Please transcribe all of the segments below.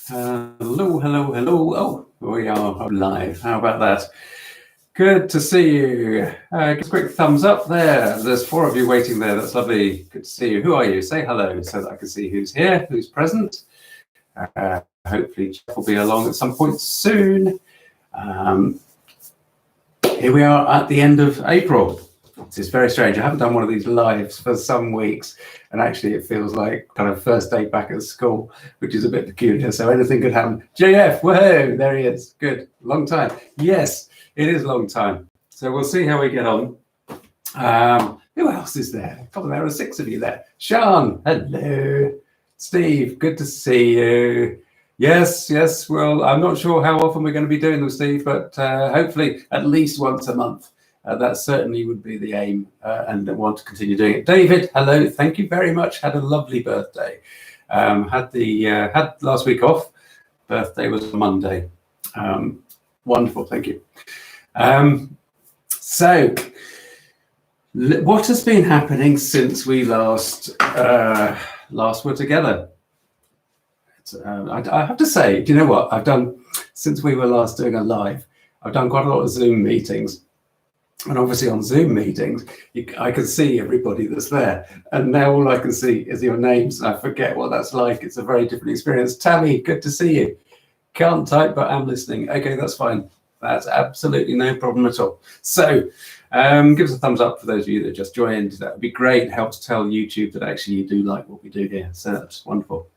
Hello, hello, hello. Oh, we are live. How about that? Good to see you. Give a quick thumbs up there. There's 4 of you waiting there. That's lovely. Good to see you. Who are you? Say hello so that I can see who's here, who's present. Hopefully Jeff will be along at some point soon. Here we are at the end of April. This is very strange. I haven't done one of these lives for some weeks, and actually it feels like kind of first day back at school, which is a bit peculiar, so anything could happen. JF, whoa, there he is. Good. Long time. Yes, it is a long time. So we'll see how we get on. Who else is there? God, there are 6 of you there. Sean, hello. Steve, good to see you. Yes, well, I'm not sure how often we're going to be doing them, Steve, but hopefully at least once a month. That certainly would be the aim, and I want to continue doing it. David, hello, thank you very much. Had a lovely birthday. Had last week off. Birthday was Monday. Wonderful, thank you. So, what has been happening since we last were together? I have to say, do you know what I've done since we were last doing a live? I've done quite a lot of Zoom meetings. And obviously on Zoom meetings, I can see everybody that's there. And now all I can see is your names. And I forget what that's like. It's a very different experience. Tammy, good to see you. Can't type, but I'm listening. Okay, that's fine. That's absolutely no problem at all. So give us a thumbs up for those of you that just joined. That would be great. It helps tell YouTube that actually you do like what we do here. So that's wonderful.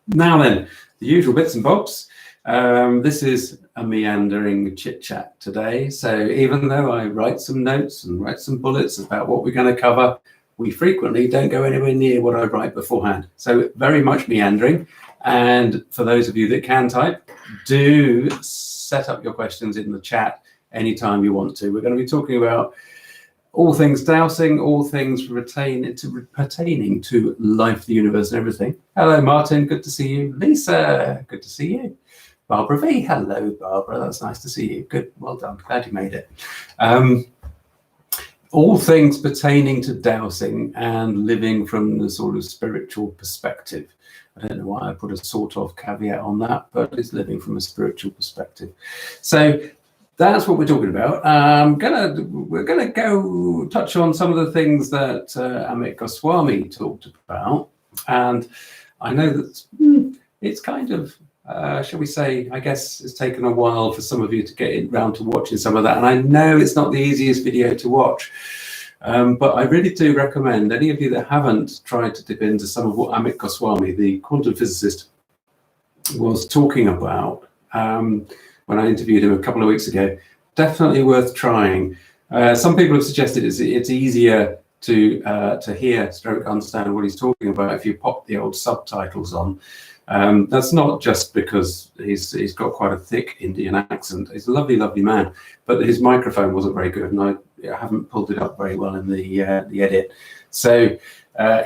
Now then, the usual bits and bobs. This is a meandering chit chat today. So even though I write some notes and write some bullets about what we're going to cover, we frequently don't go anywhere near what I write beforehand. So very much meandering. And for those of you that can type, do set up your questions in the chat anytime you want to. We're going to be talking about all things dowsing, all things pertaining to life, the universe, and everything. Hello, Martin. Good to see you. Lisa, good to see you. Barbara V. Hello, Barbara. That's nice to see you. Good. Well done. Glad you made it. All things pertaining to dowsing and living from the sort of spiritual perspective. I don't know why I put a sort of caveat on that, but it's living from a spiritual perspective. So that's what we're talking about. We're gonna go touch on some of the things that Amit Goswami talked about, and I know that it's kind of, shall we say, I guess it's taken a while for some of you to get around to watching some of that, and I know it's not the easiest video to watch, but I really do recommend any of you that haven't tried to dip into some of what Amit Goswami, the quantum physicist, was talking about when I interviewed him a couple of weeks ago. Definitely worth trying. Some people have suggested it's easier to hear stroke understand what he's talking about if you pop the old subtitles on. That's not just because he's got quite a thick Indian accent. He's a lovely, lovely man, but his microphone wasn't very good, and I haven't pulled it up very well in the edit. So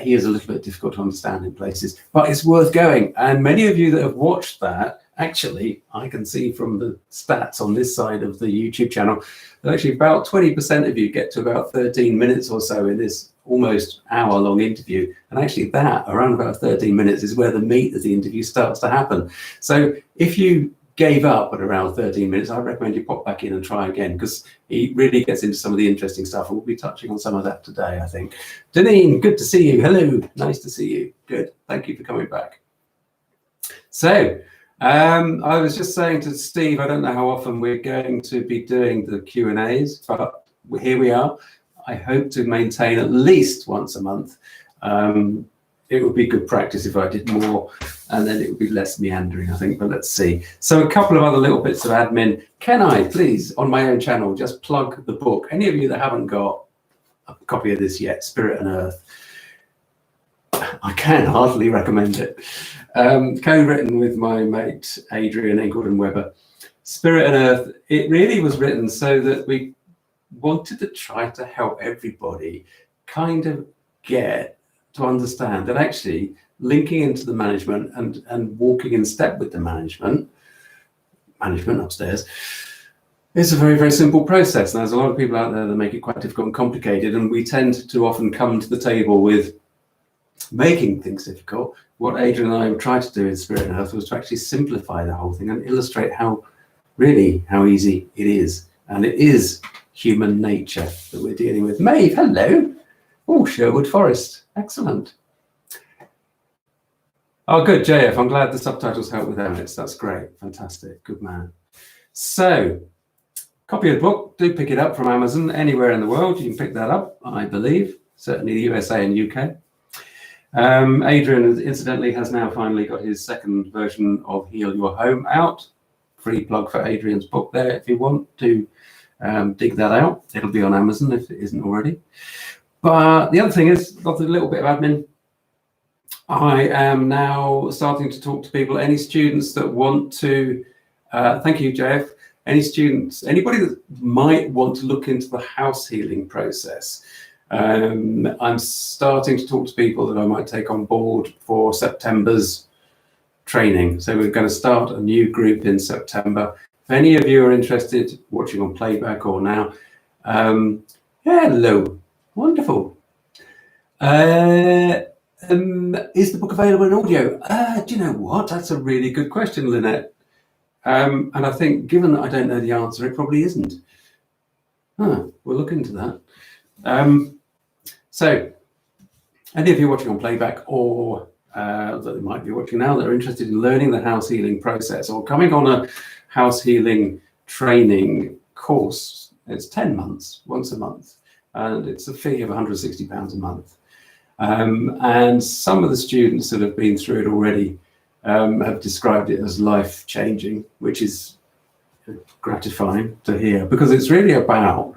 he is a little bit difficult to understand in places, but it's worth going. And many of you that have watched that, actually, I can see from the stats on this side of the YouTube channel that actually about 20% of you get to about 13 minutes or so in this almost hour-long interview. And actually that, around about 13 minutes, is where the meat of the interview starts to happen. So if you gave up at around 13 minutes, I recommend you pop back in and try again, because he really gets into some of the interesting stuff, and we'll be touching on some of that today, I think. Deneen, good to see you. Hello, nice to see you. Good, thank you for coming back. So, I was just saying to Steve, I don't know how often we're going to be doing the Q&As, but here we are. I hope to maintain at least once a month. It would be good practice if I did more, and then it would be less meandering, I think, but let's see. So a couple of other little bits of admin. Can I, please, on my own channel, just plug the book? Any of you that haven't got a copy of this yet, Spirit and Earth, I can hardly recommend it. Co-written with my mate Adrian Engleton-Weber. Spirit and Earth, it really was written so that we wanted to try to help everybody kind of get to understand that actually linking into the management and walking in step with the management upstairs is a very, very simple process. And there's a lot of people out there that make it quite difficult and complicated, and we tend to often come to the table with making things difficult, what Adrian and I tried to do in Spirit and Earth was to actually simplify the whole thing and illustrate how easy it is. And it is human nature that we're dealing with. Maeve, hello. Oh, Sherwood Forest. Excellent. Oh, good, JF. I'm glad the subtitles help with Emirates. That's great. Fantastic. Good man. So, copy of the book. Do pick it up from Amazon anywhere in the world. You can pick that up, I believe. Certainly the USA and UK. Adrian, incidentally, has now finally got his second version of Heal Your Home out. Free plug for Adrian's book there if you want to dig that out. It'll be on Amazon if it isn't already. But the other thing is, got a little bit of admin. I am now starting to talk to people, any students that want to, thank you, JF, any students, anybody that might want to look into the house healing process. I'm starting to talk to people that I might take on board for September's training. So we're going to start a new group in September. If any of you are interested, watching on playback or now, hello, wonderful. Is the book available in audio? Do you know what? That's a really good question, Lynette. And I think, given that I don't know the answer, it probably isn't. We'll look into that. So, any of you watching on playback or that might be watching now that are interested in learning the house healing process or coming on a house healing training course, it's 10 months, once a month, and it's a fee of £160 a month. And some of the students that have been through it already have described it as life-changing, which is gratifying to hear, because it's really about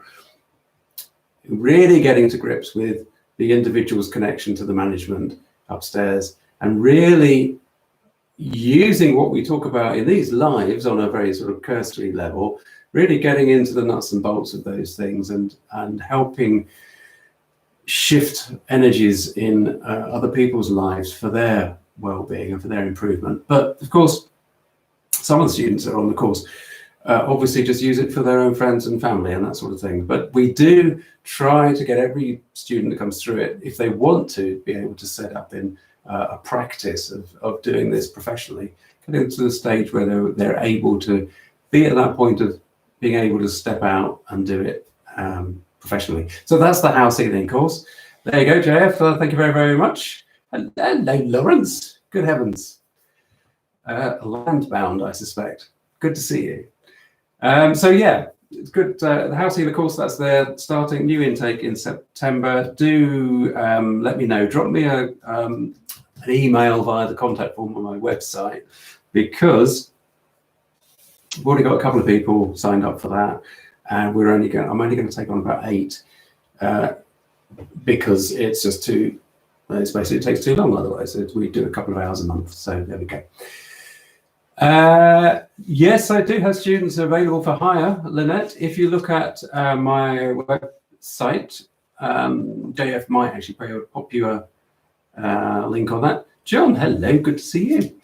getting to grips with the individual's connection to the management upstairs and really using what we talk about in these lives on a very sort of cursory level, really getting into the nuts and bolts of those things and helping shift energies in other people's lives for their well-being and for their improvement. But of course, some of the students that are on the course obviously just use it for their own friends and family and that sort of thing. But we do try to get every student that comes through it, if they want to, be able to set up in a practice of doing this professionally, getting to the stage where they're able to be at that point of being able to step out and do it professionally. So that's the house healing course. There you go, JF. Thank you very, very much. And hello, Lawrence. Good heavens. Landbound, I suspect. Good to see you. So yeah, it's good. The house healer course, that's there, starting new intake in September. Do let me know. Drop me an email via the contact form on my website, because we've already got a couple of people signed up for that, and I'm only going to take on about 8 because it's just too. It's basically, it takes too long otherwise. We do a couple of hours a month, so there we go. Yes, I do have students available for hire, Lynette. If you look at my website, JF might actually pop you a link on that. John, hello, good to see you.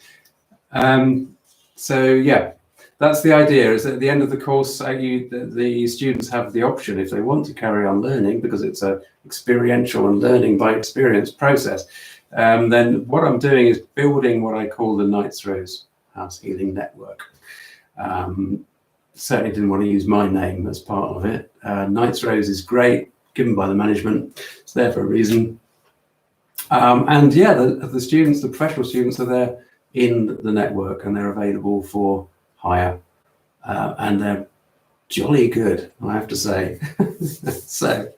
So yeah, that's the idea, is at the end of the course, the students have the option, if they want to carry on learning, because it's a experiential and learning by experience process, then what I'm doing is building what I call the Knight's Rose House Healing Network. Certainly didn't want to use my name as part of it. Knight's Rose is great, given by the management. It's there for a reason. And yeah, the students, the professional students, are there in the network, and they're available for hire, and they're jolly good, I have to say. So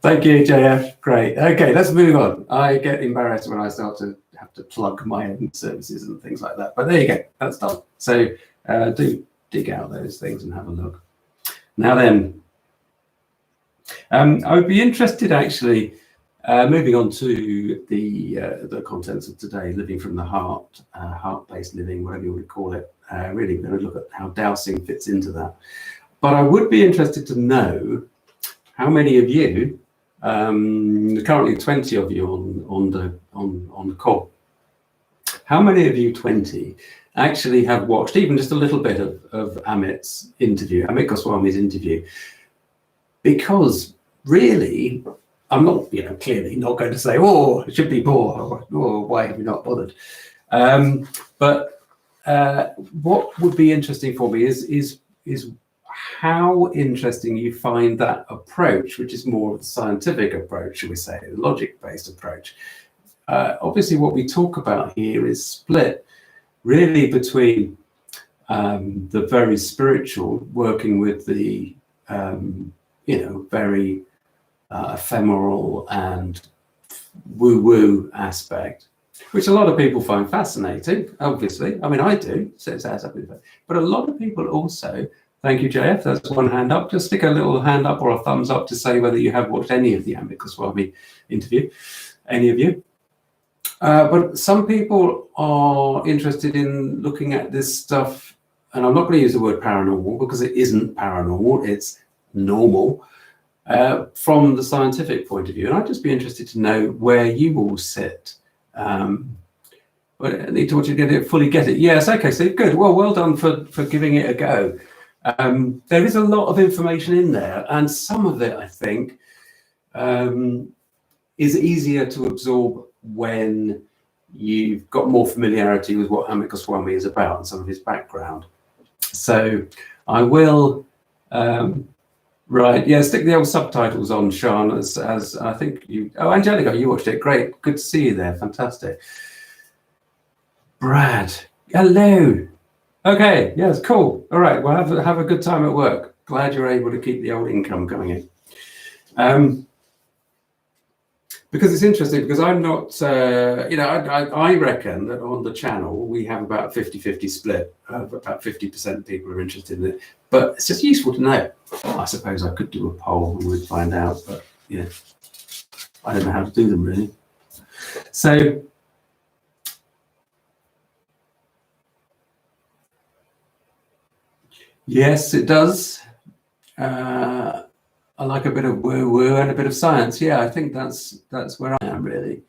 thank you, JF. Great. Okay, let's move on. I get embarrassed when I start to have to plug my own services and things like that, but there you go, that's done. So do dig out those things and have a look. Now then, I would be interested, actually, moving on to the contents of today, living from the heart, heart-based living, whatever you would call it. Really, we're going to look at how dowsing fits into that. But I would be interested to know how many of you, currently 20 of you on the call, how many of you 20 actually have watched even just a little bit of Amit's interview, Amit Goswami's interview? Because really, I'm not, clearly not going to say, oh, it should be more, or why have you not bothered? But what would be interesting for me is how interesting you find that approach, which is more of the scientific approach, shall we say, the logic-based approach. Obviously, what we talk about here is split really between the very spiritual, working with the very ephemeral and woo-woo aspect, which a lot of people find fascinating, obviously. I mean, I do, so it's as but a lot of people also, thank you, JF, that's one hand up. Just stick a little hand up or a thumbs up to say whether you have watched any of the Amicus Swami interview, any of you. But some people are interested in looking at this stuff, and I'm not going to use the word paranormal because it isn't paranormal, it's normal, from the scientific point of view. And I'd just be interested to know where you all sit. But I need to fully get it. Yes, okay, so good. Well done for giving it a go. There is a lot of information in there, and some of it, I think, is easier to absorb when you've got more familiarity with what Amicus Swami is about and some of his background. So I will, right, yeah, stick the old subtitles on, Sean, as I think you, oh, Angelica, you watched it, great, good to see you there, fantastic. Brad, hello. Okay, yes, cool. All right, well, have a good time at work. Glad you're able to keep the old income coming in. Because it's interesting, because I'm not, I reckon that on the channel we have about 50-50 split. About 50% of people are interested in it. But it's just useful to know. I suppose I could do a poll and we'd find out, but I don't know how to do them really. So, yes, it does. I like a bit of woo-woo and a bit of science. Yeah, I think that's where I am really.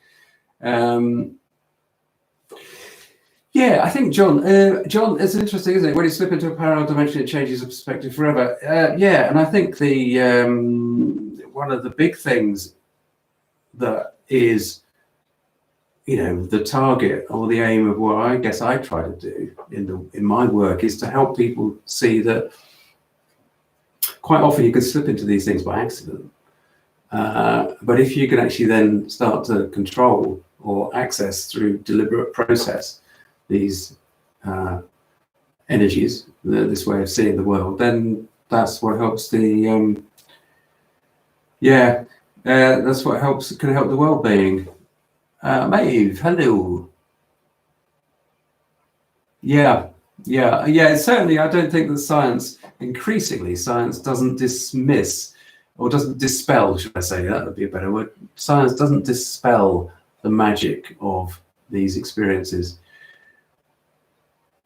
Yeah, I think John, it's interesting, isn't it? When you slip into a parallel dimension, it changes the perspective forever. Yeah, and I think the one of the big things that is, the target or the aim of what I guess I try to do in my work is to help people see that quite often you can slip into these things by accident. But if you can actually then start to control or access through deliberate process these energies, this way of seeing the world, then that's what helps the that's what can help the well-being. Maeve, hello. Yeah, certainly I don't think that increasingly science doesn't dismiss, or doesn't dispel, should I say, that would be a better word. Science doesn't dispel the magic of these experiences.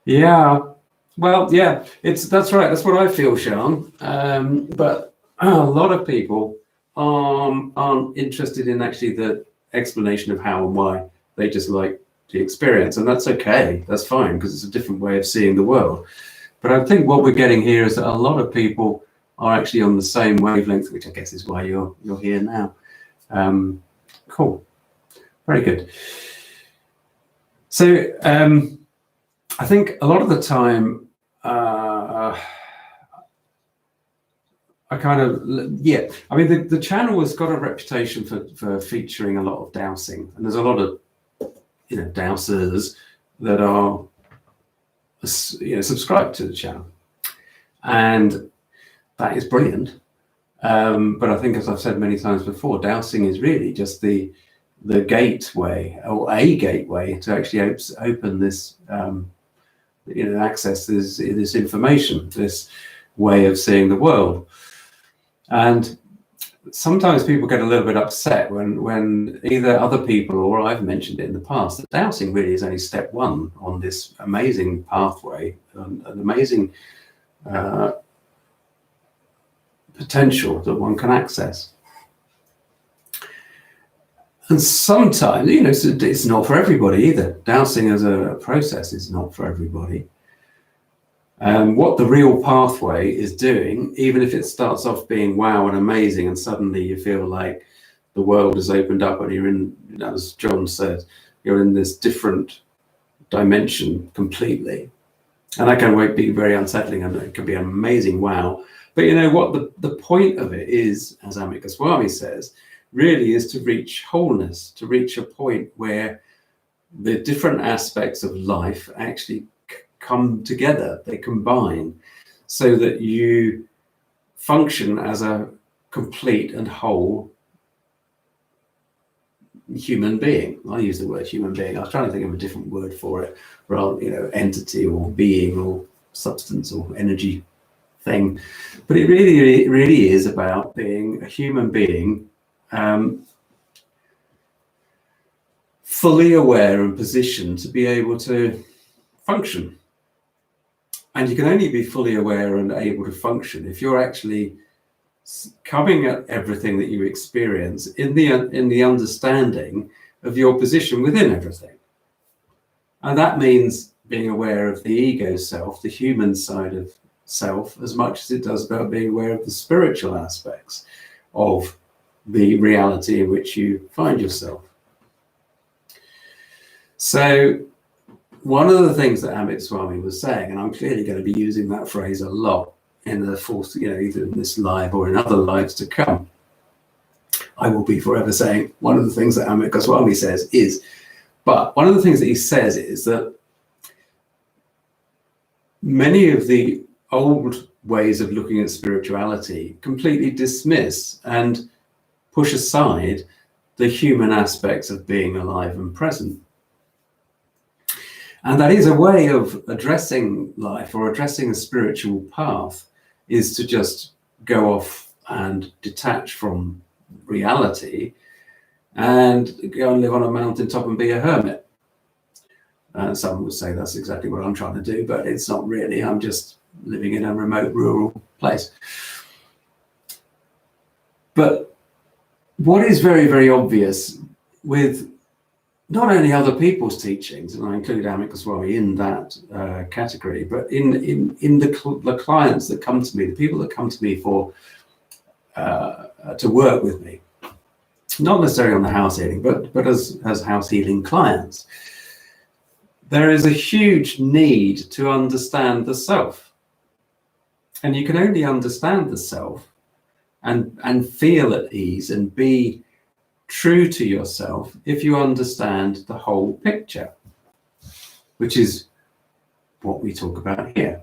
Yeah, well, yeah, that's right, that's what I feel, Sean. But a lot of people aren't interested in actually the explanation of how and why. They just like the experience, and that's okay, that's fine, because it's a different way of seeing the world. But I think what we're getting here is that a lot of people are actually on the same wavelength, which I guess is why you're here now. Cool, very good. So I think a lot of the time I kind of, I mean, the channel has got a reputation for featuring a lot of dowsing, and there's a lot of dowsers that are subscribed to the channel, and that is brilliant. But I think, as I've said many times before, dowsing is really just the gateway, or a gateway, to actually open this access this information, this way of seeing the world. And sometimes people get a little bit upset when either other people or I've mentioned it in the past that dowsing really is only step one on this amazing pathway, an amazing potential that one can access. And sometimes, it's not for everybody either. Dowsing as a process is not for everybody. What the real pathway is doing, even if it starts off being wow and amazing, and suddenly you feel like the world has opened up and you're in, as John said, you're in this different dimension completely. And that can be very unsettling, and it can be an amazing wow. But you know what, the point of it is, as Amit Goswami says, really is to reach wholeness, to reach a point where the different aspects of life actually come together, they combine, so that you function as a complete and whole human being. I use the word human being. I was trying to think of a different word for it, rather, you know, entity or being or substance or energy thing. But it really is about being a human being, fully aware and positioned to be able to function. And you can only be fully aware and able to function if you're actually coming at everything that you experience in the understanding of your position within everything. And that means being aware of the ego self, the human side of self, as much as it does about being aware of the spiritual aspects of the reality in which you find yourself. So one of the things that Amit Swami was saying, and I'm clearly going to be using that phrase a lot in the fourth, you know, either in this live or in other lives to come, I will be forever saying one of the things that Amit Goswami says is, but one of the things that he says is that many of the old ways of looking at spirituality completely dismiss and push aside the human aspects of being alive and present. And that is a way of addressing life or addressing a spiritual path, is to just go off and detach from reality and go and live on a mountaintop and be a hermit. Some would say that's exactly what I'm trying to do, but it's not really. I'm just living in a remote rural place. But what is very, very obvious with not only other people's teachings, and I include Amit Goswami in that category, but in the clients that come to me, the people that come to me for to work with me, not necessarily on the house healing, but as house healing clients, there is a huge need to understand the self. And you can only understand the self and feel at ease and be true to yourself if you understand the whole picture, which is what we talk about here.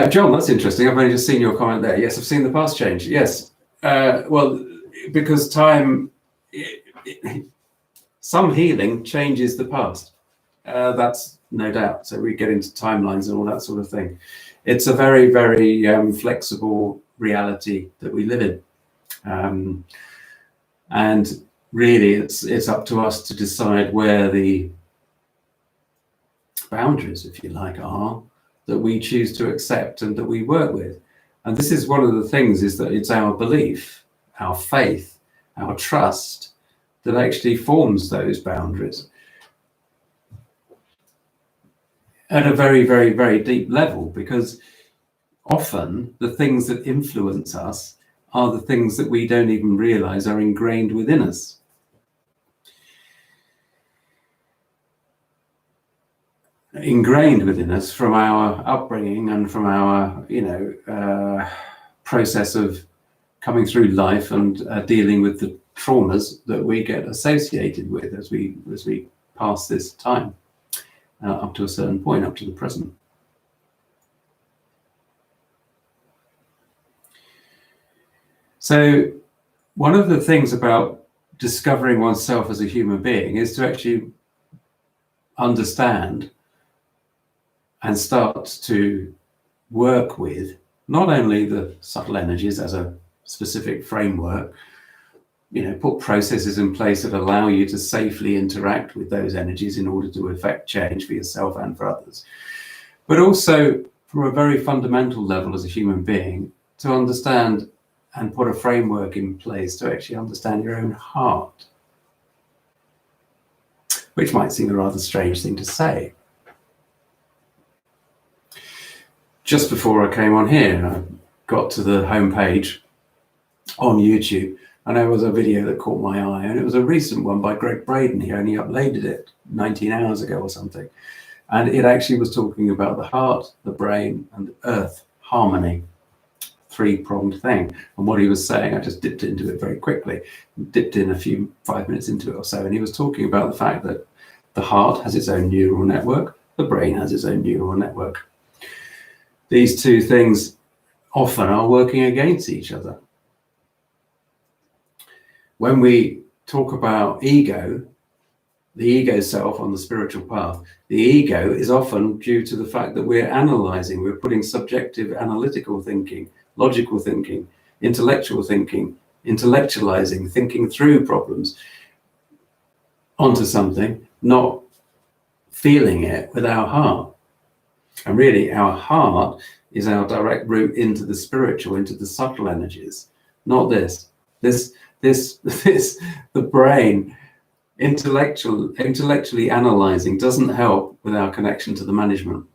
John, that's interesting. I've only just seen your comment there. Yes, I've seen the past change. Yes. Well, because time, some healing changes the past. That's no doubt. So we get into timelines and all that sort of thing. It's a very, very flexible reality that we live in. And really, it's up to us to decide where the boundaries, if you like, are that we choose to accept and that we work with. And this is one of the things, is that it's our belief, our faith, our trust that actually forms those boundaries at a very, very, very deep level, because often the things that influence us are the things that we don't even realize are ingrained within us. Ingrained within us from our upbringing and from our, process of coming through life and dealing with the traumas that we get associated with as we pass this time up to a certain point, up to the present. So one of the things about discovering oneself as a human being is to actually understand and start to work with not only the subtle energies as a specific framework, put processes in place that allow you to safely interact with those energies in order to effect change for yourself and for others, but also from a very fundamental level as a human being, to understand and put a framework in place to actually understand your own heart, which might seem a rather strange thing to say. just before I came on here, I got to the homepage on YouTube, and there was a video that caught my eye, and it was a recent one by Greg Braden. He only uploaded it 19 hours ago or something, and it actually was talking about the heart, the brain, and the earth harmony, three-pronged thing. And what he was saying, I just dipped into it very quickly, dipped in 5 minutes into it or so, and he was talking about the fact that the heart has its own neural network, the brain has its own neural network. These two things often are working against each other. When we talk about ego, the ego self on the spiritual path, the ego is often due to the fact that we're analyzing, we're putting subjective analytical thinking, logical thinking, intellectual thinking, intellectualizing, thinking through problems onto something, not feeling it with our heart. And really, our heart is our direct route into the spiritual, into the subtle energies, not this. The brain intellectually analyzing doesn't help with our connection to the management.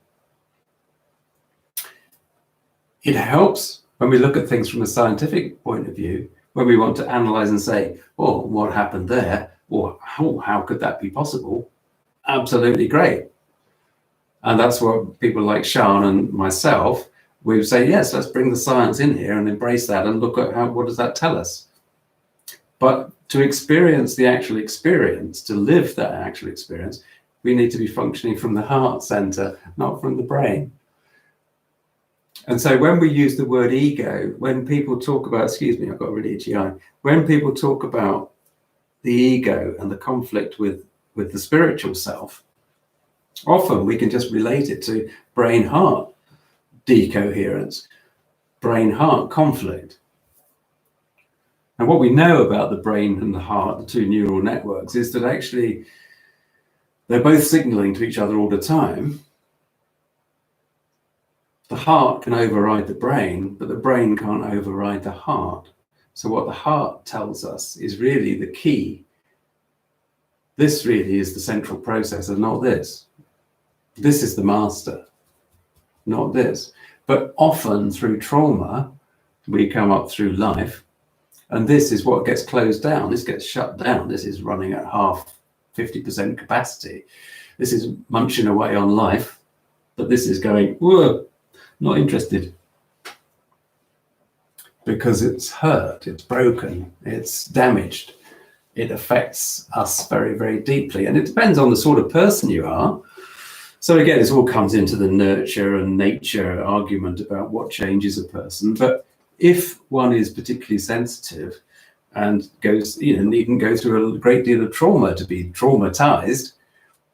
It helps when we look at things from a scientific point of view, when we want to analyze and say, oh, what happened there? Or how could that be possible? Absolutely great. And that's what people like Sean and myself, we would say, yes, let's bring the science in here and embrace that and look at what does that tell us? But to experience the actual experience, to live that actual experience, we need to be functioning from the heart center, not from the brain. And so when we use the word ego, when people talk about, excuse me, I've got a really itchy eye. When people talk about the ego and the conflict with the spiritual self, often we can just relate it to brain-heart decoherence, brain-heart conflict. And what we know about the brain and the heart, the two neural networks, is that actually they're both signaling to each other all the time. The heart can override the brain, but the brain can't override the heart. So what the heart tells us is really the key. This really is the central processor, not this. This is the master, not this. But often through trauma, we come up through life, and this is what gets closed down. This gets shut down. This is running at half, 50% capacity. This is munching away on life, but this is going, whoa, not interested. Because it's hurt, it's broken, it's damaged. It affects us very, very deeply. And it depends on the sort of person you are. So again, this all comes into the nurture and nature argument about what changes a person. But if one is particularly sensitive and goes, you can go through a great deal of trauma to be traumatized.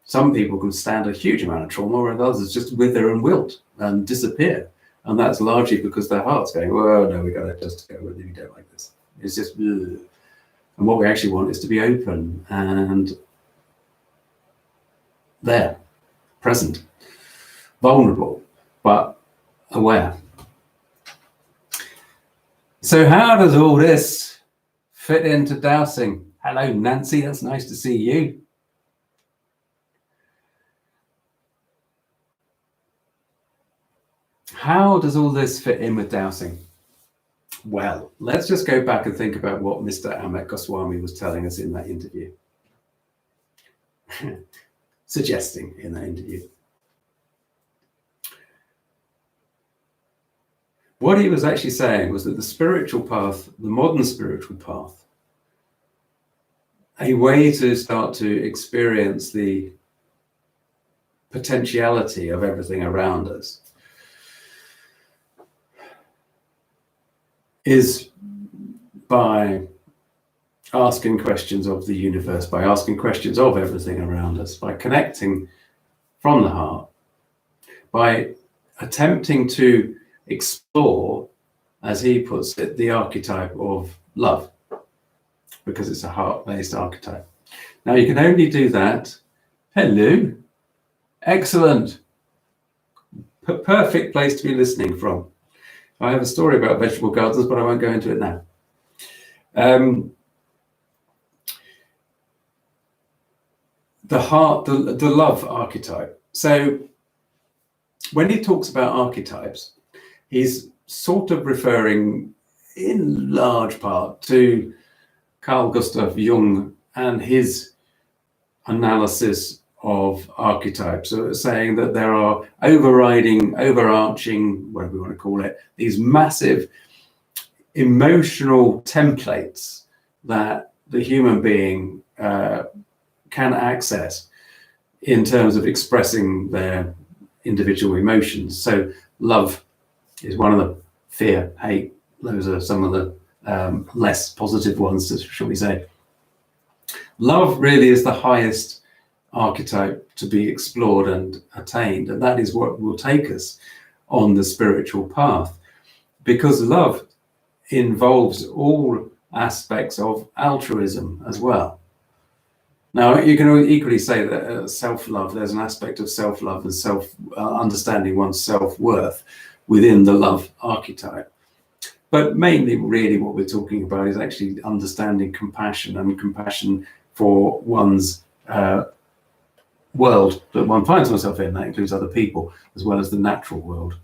Some people can stand a huge amount of trauma, whereas others just wither and wilt and disappear. And that's largely because their heart's going, well, no, we got to just go with it. We don't like this. It's just, ugh. And what we actually want is to be open and there, present, vulnerable, but aware. So how does all this fit into dowsing? Hello, Nancy, that's nice to see you. How does all this fit in with dowsing? Well, let's just go back and think about what Mr. Amit Goswami was telling us in that interview. Suggesting in that interview. What he was actually saying was that the spiritual path, the modern spiritual path, a way to start to experience the potentiality of everything around us, is by asking questions of the universe, by asking questions of everything around us, by connecting from the heart, by attempting to explore, as he puts it, the archetype of love, because it's a heart-based archetype. Now, you can only do that. Hello. Excellent. Perfect place to be listening from. I have a story about vegetable gardens, but I won't go into it now. The heart, the love archetype. So when he talks about archetypes, he's sort of referring in large part to Carl Gustav Jung and his analysis of archetypes, so saying that there are overarching, whatever we want to call it, these massive emotional templates that the human being can access in terms of expressing their individual emotions. So love is one of them. Fear, hate, those are some of the less positive ones, shall we say. Love really is the highest archetype to be explored and attained, and that is what will take us on the spiritual path, because love involves all aspects of altruism as well. Now, you can equally say that self-love, there's an aspect of self-love and understanding one's self-worth within the love archetype. But mainly, really, what we're talking about is actually understanding compassion, and compassion for one's world that one finds oneself in. That includes other people, as well as the natural world.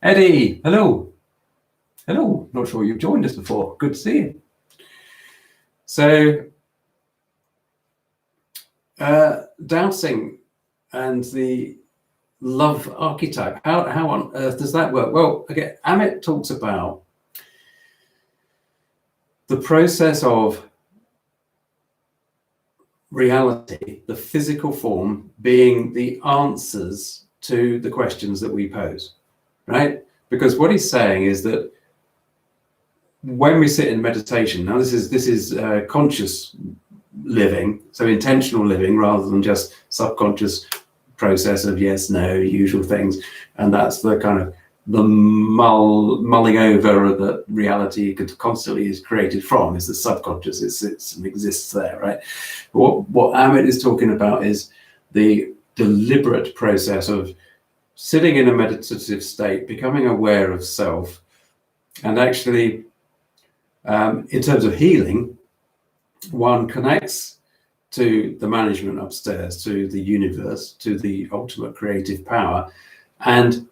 Eddie, hello. Hello, not sure you've joined us before. Good to see you. So, dowsing and the love archetype, how on earth does that work? Well, again, Amit talks about the process of reality, the physical form being the answers to the questions that we pose, right? Because what he's saying is that when we sit in meditation, now this is conscious living, so intentional living rather than just subconscious process of yes, no, usual things, and that's the kind of the mulling over that reality constantly is created from, is the subconscious. It exists there, right? What Amit is talking about is the deliberate process of sitting in a meditative state, becoming aware of self, and actually, in terms of healing, one connects to the management upstairs, to the universe, to the ultimate creative power, and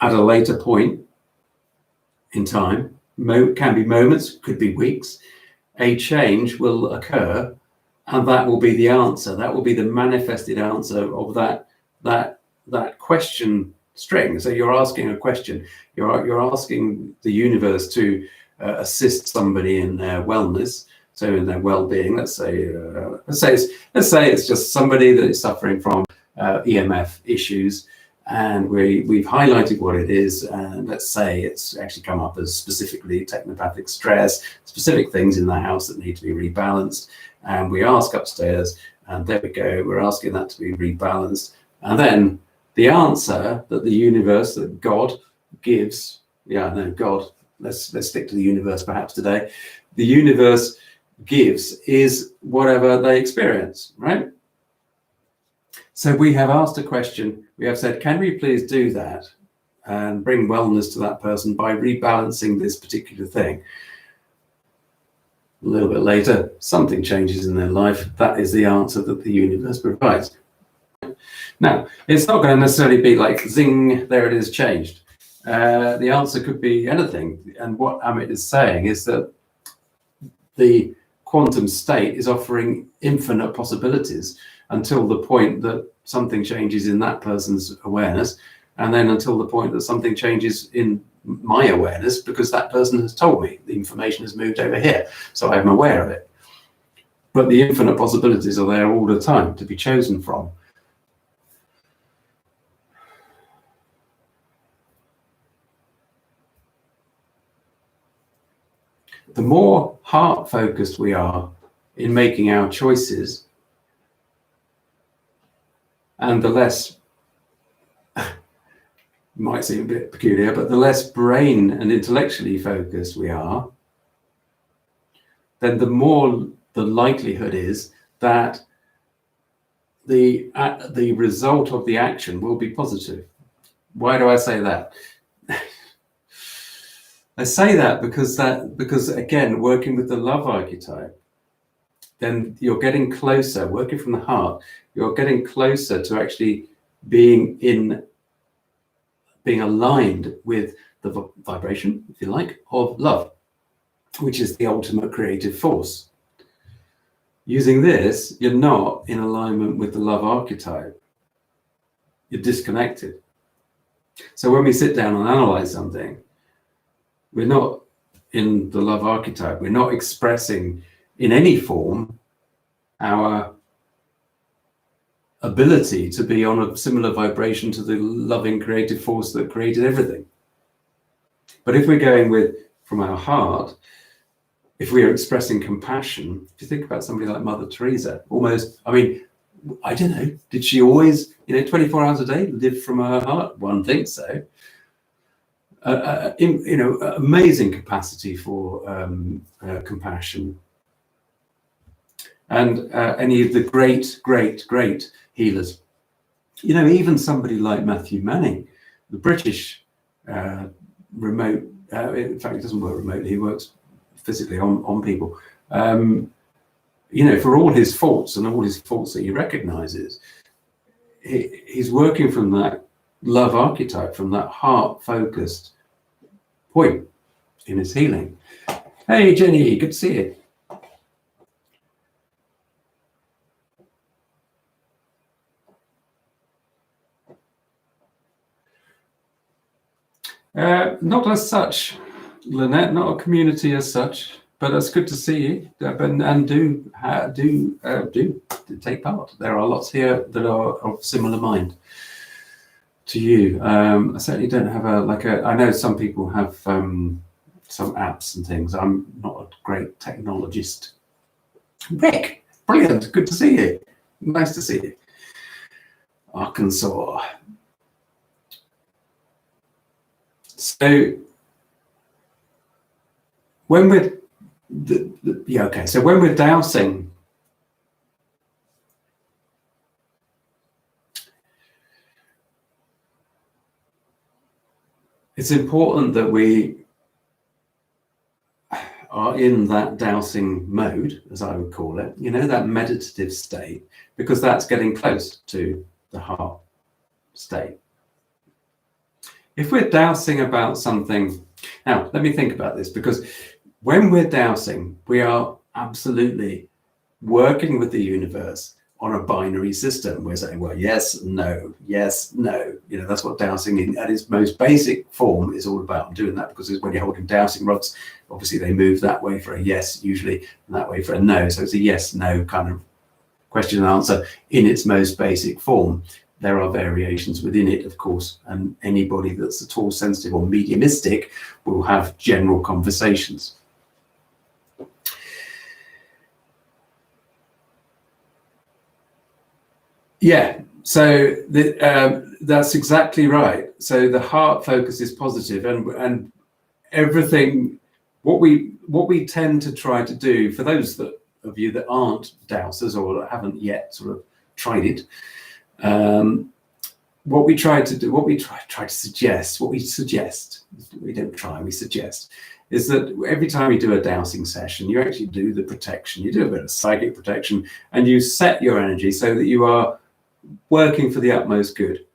at a later point in time, can be moments, could be weeks, a change will occur, and that will be the answer. That will be the manifested answer of that question string. So you're asking a question. You're asking the universe to assist somebody in their wellness. So in their well-being, let's say it's just somebody that is suffering from EMF issues, and we've highlighted what it is, and let's say it's actually come up as specifically technopathic stress, specific things in the house that need to be rebalanced, and we ask upstairs, and there we go, we're asking that to be rebalanced, and then the answer that the universe, that God gives, God, let's stick to the universe perhaps today, the universe gives is whatever they experience, right? So we have asked a question, we have said, can we please do that and bring wellness to that person by rebalancing this particular thing? A little bit later, something changes in their life. That is the answer that the universe provides. Now, it's not going to necessarily be like, zing, there it is, changed. The answer could be anything. And what Amit is saying is that the quantum state is offering infinite possibilities until the point that something changes in that person's awareness, and then until the point that something changes in my awareness, because that person has told me the information has moved over here, so I'm aware of it. But the infinite possibilities are there all the time to be chosen from. The more heart-focused we are in making our choices, and the less, might seem a bit peculiar, but the less brain and intellectually focused we are, then the more the likelihood is that the result of the action will be positive. Why do I say that? I say that because again, working with the love archetype, then you're getting closer, working from the heart, you're getting closer to actually being in being aligned with the vibration, if you like, of love, which is the ultimate creative force. Using this, you're not in alignment with the love archetype. You're disconnected. So when we sit down and analyze something, we're not in the love archetype. We're not expressing in any form our ability to be on a similar vibration to the loving creative force that created everything. But if we're going with from our heart, if we are expressing compassion, if you think about somebody like Mother Teresa, almost, I mean, I don't know, did she always, 24 hours a day live from her heart? One thinks so. Amazing capacity for compassion. And any of the great healers. Even somebody like Matthew Manning, the British remote, in fact, he doesn't work remotely, he works physically on people. For all his faults and all his faults that he recognizes, he's working from that love archetype, from that heart-focused point in his healing. Hey, Jenny, good to see you. Not as such, Lynette, not a community as such, but it's good to see you. And do take part. There are lots here that are of similar mind to you. I certainly don't have I know some people have some apps and things. I'm not a great technologist. Rick, brilliant, good to see you. Nice to see you. Arkansas. So when we're so when we're dowsing, it's important that we are in that dowsing mode, as I would call it, that meditative state, because that's getting close to the heart state. If we're dowsing about something, now let me think about this, because when we're dowsing, we are absolutely working with the universe on a binary system. We're saying, well, yes, no, yes, no. That's what dowsing at its most basic form is all about. I'm doing that because when you're holding dowsing rods, obviously they move that way for a yes, usually, and that way for a no. So it's a yes, no kind of question and answer in its most basic form. There are variations within it, of course, and anybody that's at all sensitive or mediumistic will have general conversations. Yeah, so that's exactly right. So the heart focus is positive, and everything. What we tend to try to do, for those of you that aren't dowsers or haven't yet sort of tried it, what we try to do, we suggest, is that every time you do a dowsing session, you actually do the protection, you do a bit of psychic protection, and you set your energy so that you are working for the utmost good.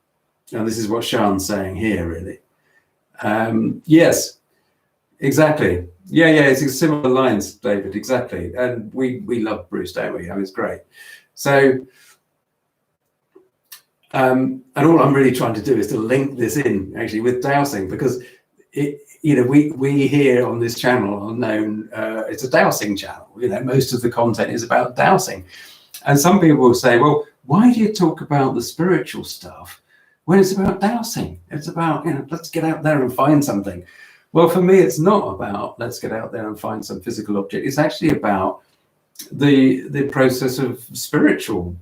And this is what Sean's saying here, really. Yes, exactly. Yeah, it's similar lines, David, exactly. And we love Bruce, don't we? I mean, it's great. So, and all I'm really trying to do is to link this in actually with dowsing, because we here on this channel are known, it's a dowsing channel. Most of the content is about dowsing. And some people will say, well, why do you talk about the spiritual stuff when it's about dowsing? It's about, let's get out there and find something. Well, for me, it's not about let's get out there and find some physical object. It's actually about the process of spiritual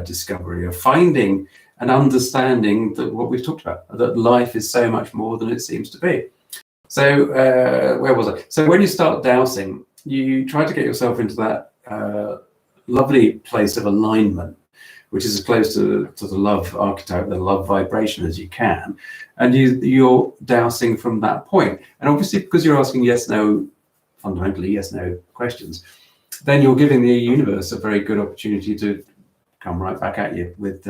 discovery, of finding and understanding that what we've talked about, that life is so much more than it seems to be. So where was I? So when you start dowsing, you try to get yourself into that lovely place of alignment, which is as close to the love archetype, the love vibration as you can. And you're dowsing from that point. And obviously, because you're asking yes, no, fundamentally yes, no questions, then you're giving the universe a very good opportunity to come right back at you with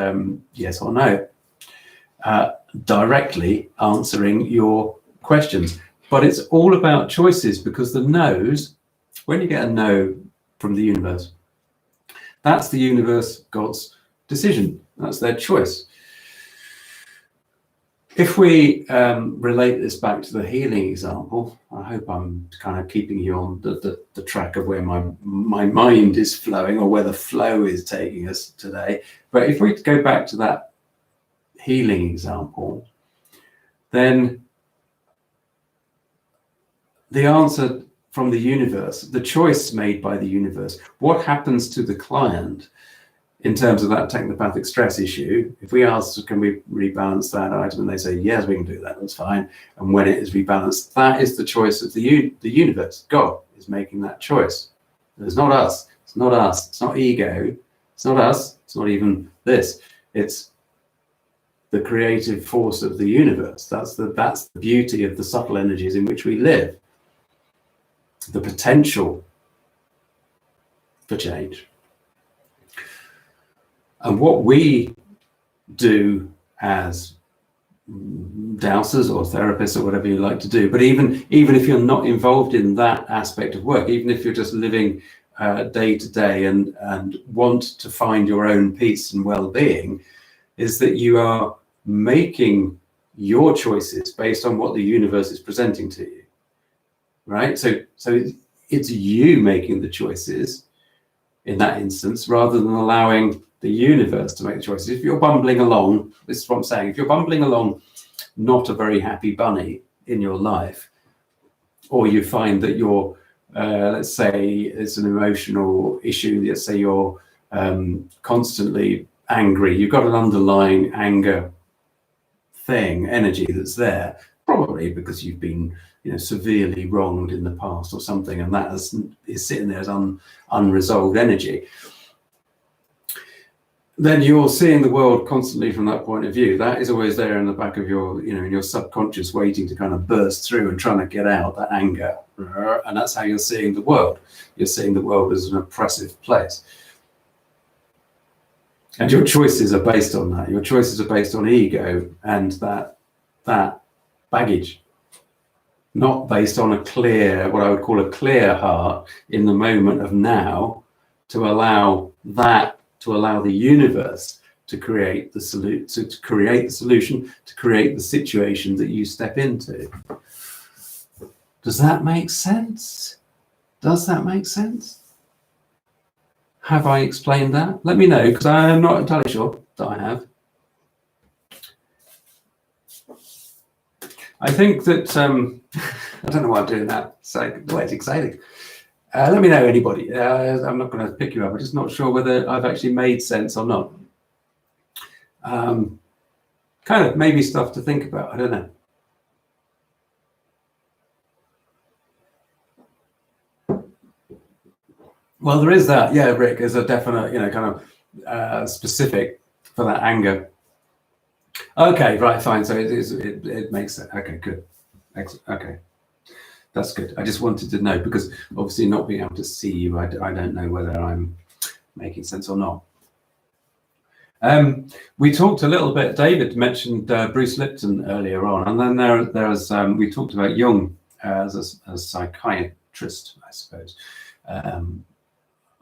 yes or no. directly answering your questions. But it's all about choices, because the no's, when you get a no from the universe, that's the universe, God's decision. That's their choice. If we relate this back to the healing example, I hope I'm kind of keeping you on the track of where my mind is flowing, or where the flow is taking us today. But if we go back to that healing example, then the answer from the universe, the choice made by the universe, what happens to the client in terms of that technopathic stress issue? If we ask, can we rebalance that item, and they say, yes, we can do that, that's fine. And when it is rebalanced, that is the choice of the universe. God is making that choice. It's not us. It's not us. It's not ego. It's not us. It's not even this. It's the creative force of the universe. That's the beauty of the subtle energies in which we live. The potential for change. And what we do as dowsers or therapists, or whatever you like to do, but even if you're not involved in that aspect of work, even if you're just living day to day and want to find your own peace and well-being, is that you are making your choices based on what the universe is presenting to you, right? So it's you making the choices in that instance, rather than allowing the universe to make the choices. If you're bumbling along, this is what I'm saying, if you're bumbling along not a very happy bunny in your life, or you find that you're, let's say it's an emotional issue, let's say you're constantly angry, you've got an underlying anger energy that's there, probably because you've been severely wronged in the past or something, and that is sitting there as unresolved energy, then you're seeing the world constantly from that point of view. That is always there in the back of your, in your subconscious, waiting to kind of burst through and trying to get out that anger. And that's how you're seeing the world. You're seeing the world as an oppressive place. And your choices are based on that. Your choices are based on ego and that baggage, not based on a clear, what I would call a clear heart in the moment of now, to allow the universe to create the solution, to create the situation that you step into. Does that make sense? Does that make sense? Have I explained that? Let me know, because I am not entirely sure that I have. I think that, I don't know why I'm doing that. So the way it's exciting. Let me know, anybody. I'm not going to pick you up. I'm just not sure whether I've actually made sense or not. Kind of maybe stuff to think about. I don't know. Well, there is that. Yeah, Rick, there's a definite, kind of specific for that anger. Okay, right, fine. So it makes sense. Okay, good. Excellent. Okay. That's good. I just wanted to know, because obviously not being able to see you, I don't know whether I'm making sense or not. We talked a little bit, David mentioned Bruce Lipton earlier on, and then there was we talked about Jung as a psychiatrist, I suppose,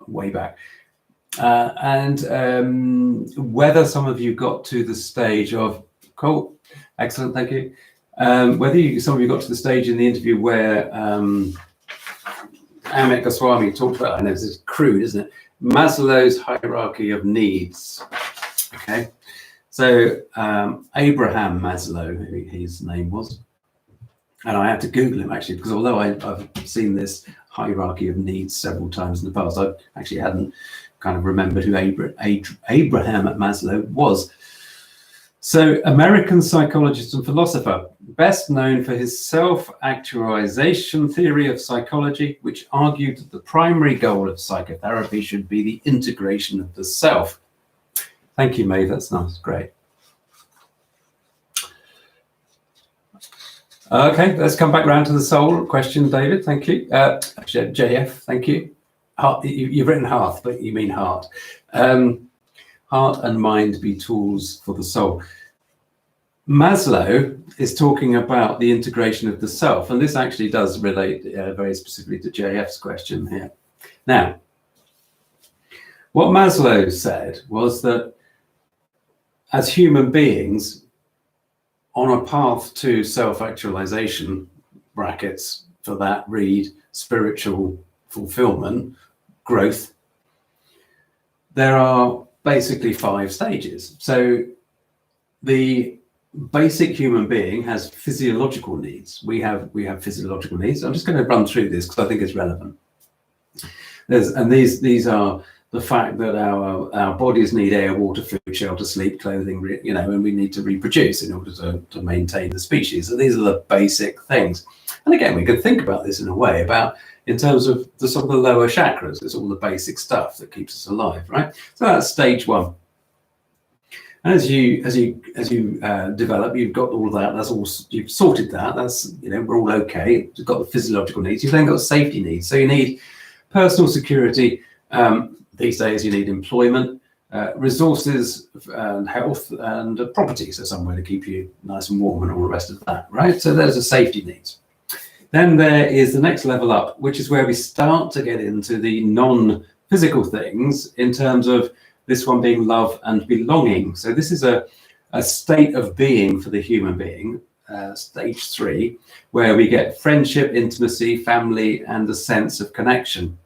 way back. And whether some of you got to the stage of, cool, excellent, thank you. Whether some of you got to the stage in the interview where Amit Goswami talked about, I know this is crude, isn't it? Maslow's hierarchy of needs. Okay, so Abraham Maslow, his name was, and I had to Google him actually, because although I've seen this hierarchy of needs several times in the past, I actually hadn't kind of remembered who Abraham Maslow was. So, American psychologist and philosopher, best known for his self-actualization theory of psychology, which argued that the primary goal of psychotherapy should be the integration of the self. Thank you, Maeve, that's nice, great. Okay, let's come back round to the soul question, David, thank you. Actually, JF, thank you. Heart, you've written hearth, but you mean heart. Heart and mind be tools for the soul. Maslow is talking about the integration of the self, and this actually does relate very specifically to JF's question here. Now, what Maslow said was that as human beings, on a path to self-actualization, brackets for that read spiritual fulfillment, growth, there are basically 5 stages. So the basic human being has physiological needs. We have physiological needs. I'm just going to run through this because I think it's relevant. These are the fact that our bodies need air, water, food, shelter, sleep, clothing, and we need to reproduce in order to maintain the species. So these are the basic things. And again, we can think about this in a way in terms of the sort of the lower chakras. It's all the basic stuff that keeps us alive, right? So that's stage 1. As you develop, you've got all that. That's all you've sorted. That's we're all okay. You've got the physiological needs. You've then got safety needs. So you need personal security. These days, you need employment, resources, and health, and property. So somewhere to keep you nice and warm, and all the rest of that, right? So there's the safety needs. Then there is the next level up, which is where we start to get into the non-physical things in terms of this one being love and belonging. So this is a state of being for the human being, stage 3, where we get friendship, intimacy, family, and a sense of connection.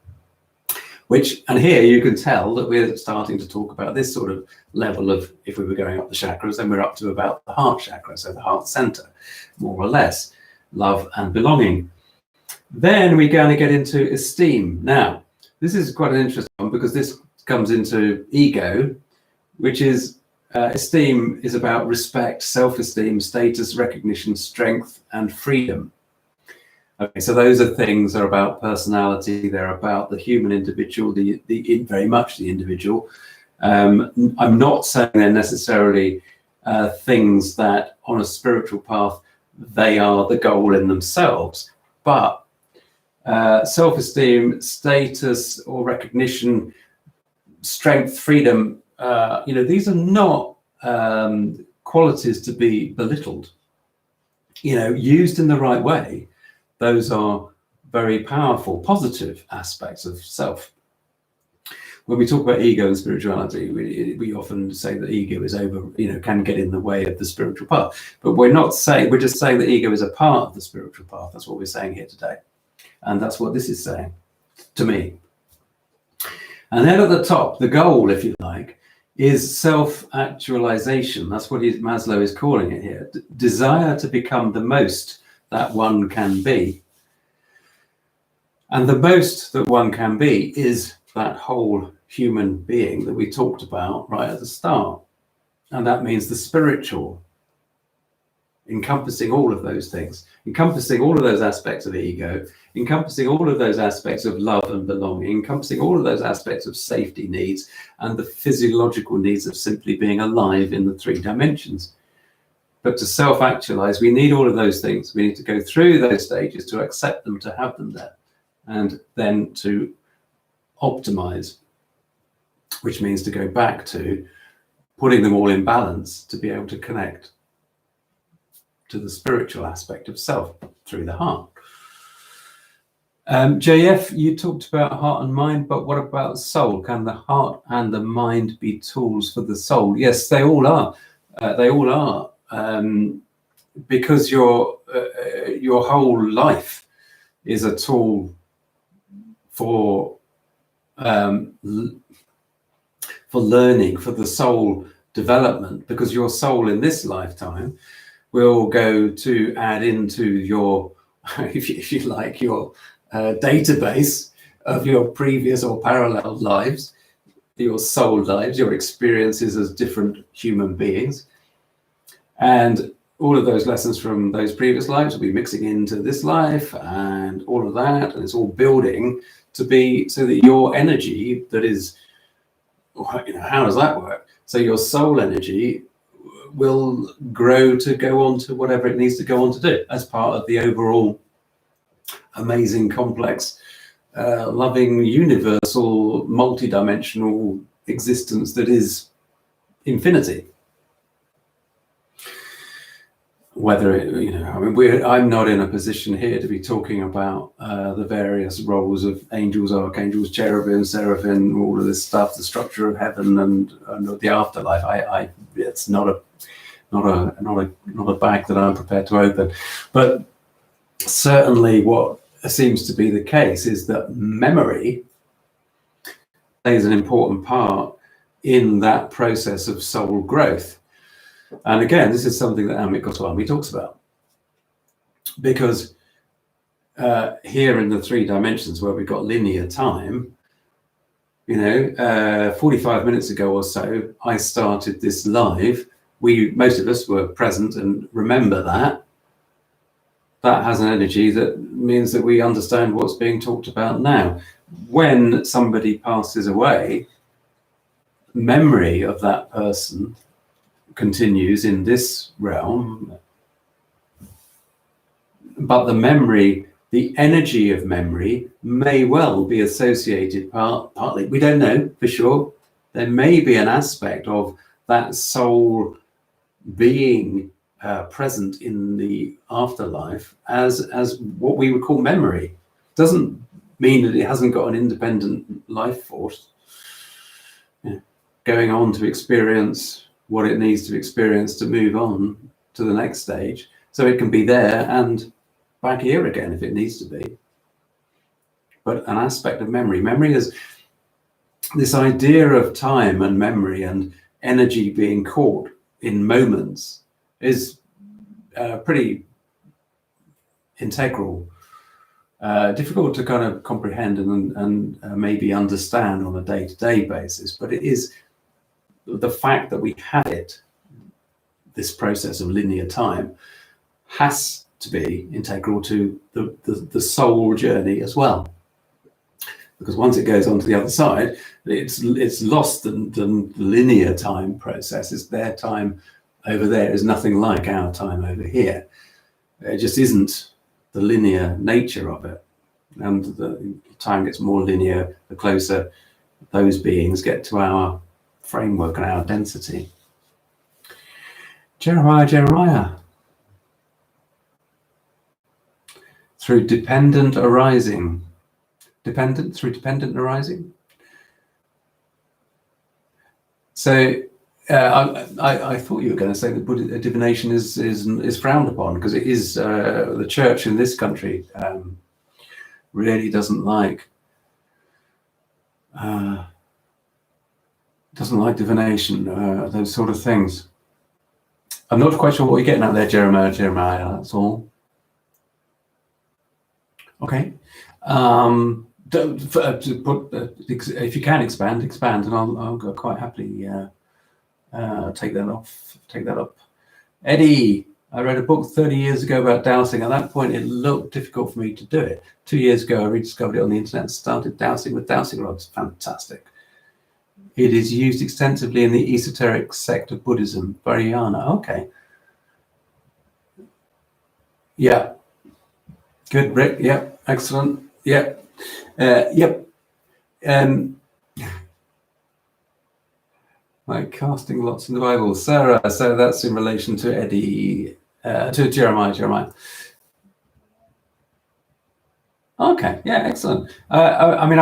And here you can tell that we're starting to talk about this sort of level of, if we were going up the chakras, then we're up to about the heart chakra, so the heart center, more or less, love and belonging. Then we're going to get into esteem. Now, this is quite an interesting one because this comes into ego, which is esteem is about respect, self-esteem, status, recognition, strength, and freedom. Okay, so those are things that are about personality. They're about the human individual, very much the individual. I'm not saying they're necessarily things that on a spiritual path, they are the goal in themselves, but self-esteem, status or recognition, strength, freedom, these are not qualities to be belittled. Used in the right way, those are very powerful, positive aspects of self. When we talk about ego and spirituality, we often say that ego is can get in the way of the spiritual path. But we're just saying that ego is a part of the spiritual path. That's what we're saying here today. And that's what this is saying to me. And then at the top, the goal, if you like, is self-actualization. That's what Maslow is calling it here. Desire to become the most that one can be. And the most that one can be is that whole human being that we talked about right at the start. And that means the spiritual, encompassing all of those things, encompassing all of those aspects of ego, encompassing all of those aspects of love and belonging, encompassing all of those aspects of safety needs and the physiological needs of simply being alive in the 3 dimensions. But to self-actualize, we need all of those things. We need to go through those stages to accept them, to have them there, and then to optimize, which means to go back to putting them all in balance to be able to connect to the spiritual aspect of self through the heart. JF, you talked about heart and mind, but what about soul? Can the heart and the mind be tools for the soul? Yes, they all are. They all are. Because your whole life is a tool for learning, for the soul development, because your soul in this lifetime will go to add into your, if you like, your database of your previous or parallel lives, your soul lives, your experiences as different human beings. And all of those lessons from those previous lives will be mixing into this life and all of that. And it's all building to be so that your energy that is, how does that work? So your soul energy will grow to go on to whatever it needs to go on to do as part of the overall amazing, complex, loving, universal, multidimensional existence that is infinity. whether it, I mean, I'm not in a position here to be talking about the various roles of angels, archangels, cherubim, seraphim, all of this stuff, the structure of heaven and the afterlife. It's not a bag that I'm prepared to open. But certainly, what seems to be the case is that memory plays an important part in that process of soul growth. And again, this is something that Amit Goswami talks about, because here in the 3 dimensions where we've got linear time, 45 minutes ago or so, I started this live. Most of us were present and remember that. That has an energy that means that we understand what's being talked about now. When somebody passes away, memory of that person continues in this realm, but the energy of memory may well be associated partly, we don't know for sure, there may be an aspect of that soul being present in the afterlife as what we would call memory. Doesn't mean that it hasn't got an independent life force going on to experience what it needs to experience to move on to the next stage. So it can be there and back here again if it needs to be. But an aspect of memory is this idea of time and memory and energy being caught in moments is pretty integral. Difficult to kind of comprehend and maybe understand on a day-to-day basis, but it is the fact that we have it, this process of linear time, has to be integral to the soul journey as well. Because once it goes on to the other side, it's lost the linear time process. It's their time over there is nothing like our time over here. It just isn't the linear nature of it. And the time gets more linear the closer those beings get to our framework and our density. Jeremiah. Through dependent arising. Through dependent arising. So I thought you were going to say that divination is frowned upon, because it is the church in this country really doesn't like divination, those sort of things. I'm not quite sure what you're getting at there, Jeremiah. That's all. Okay. If you can expand, and I'll go quite happily take that up. Eddie, I read a book 30 years ago about dowsing. At that point, it looked difficult for me to do it. 2 years ago, I rediscovered it on the internet and started dowsing with dowsing rods. Fantastic. It is used extensively in the esoteric sect of Buddhism, Vajrayana. Okay. Yeah. Good, Rick. Yep. Excellent. Yep. Yep. Like casting lots in the Bible. Sarah, so that's in relation to Eddie, to Jeremiah. Okay, yeah, excellent. I mean,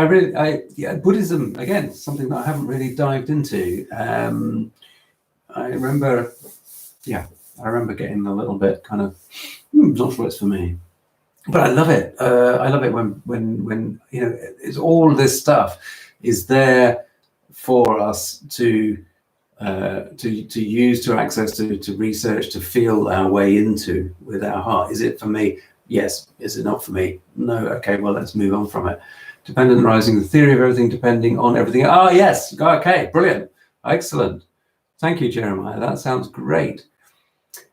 Buddhism, again, something that I haven't really dived into. I remember getting a little bit kind of, not sure it's for me. But I love it. I love it when it's all this stuff is there for us to use, to access, to research, to feel our way into with our heart. Is it for me? Yes. Is it not for me? No. Okay. Well, let's move on from it. Dependent arising, the theory of everything depending on everything. Oh, yes. Okay. Brilliant. Excellent. Thank you, Jeremiah. That sounds great.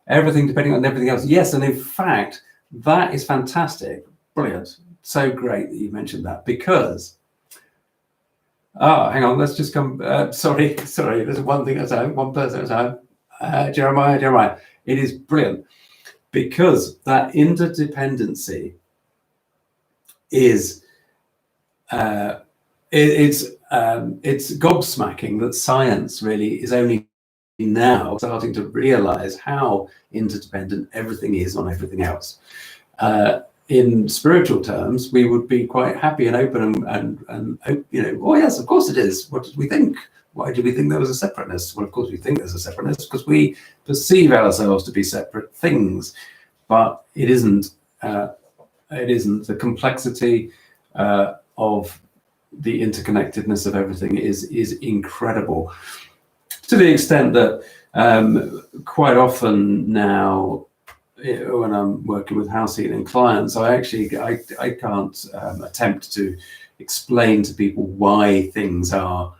Everything depending on everything else. Yes. And in fact, that is fantastic. Brilliant. So great that you mentioned that, because hang on, let's just come sorry, there's one thing at a time, one person at a time. Jeremiah, it is brilliant, because that interdependency is it's gobsmacking that science really is only now starting to realize how interdependent everything is on everything else. In spiritual terms, we would be quite happy and open and oh yes, of course it is. What did we think? Why did we think there was a separateness? Well, of course we think there's a separateness because we perceive ourselves to be separate things, but it isn't. It isn't. The complexity of the interconnectedness of everything is incredible, to the extent that quite often now, when I'm working with house healing clients, I can't attempt to explain to people why things are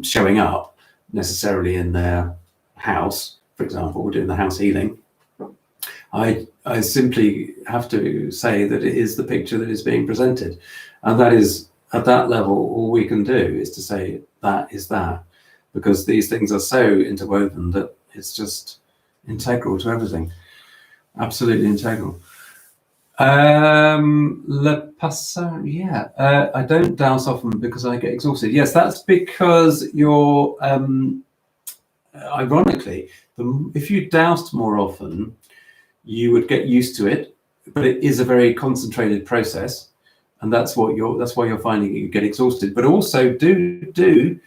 showing up necessarily in their house. For example, we're doing the house healing. I simply have to say that it is the picture that is being presented, and that is, at that level, all we can do is to say that is that, because these things are so interwoven that it's just integral to everything, absolutely integral. Le passage, yeah. I don't douse often because I get exhausted. Yes, that's because you're, ironically, if you doused more often, you would get used to it, but it is a very concentrated process, and that's why you're finding you get exhausted. But also do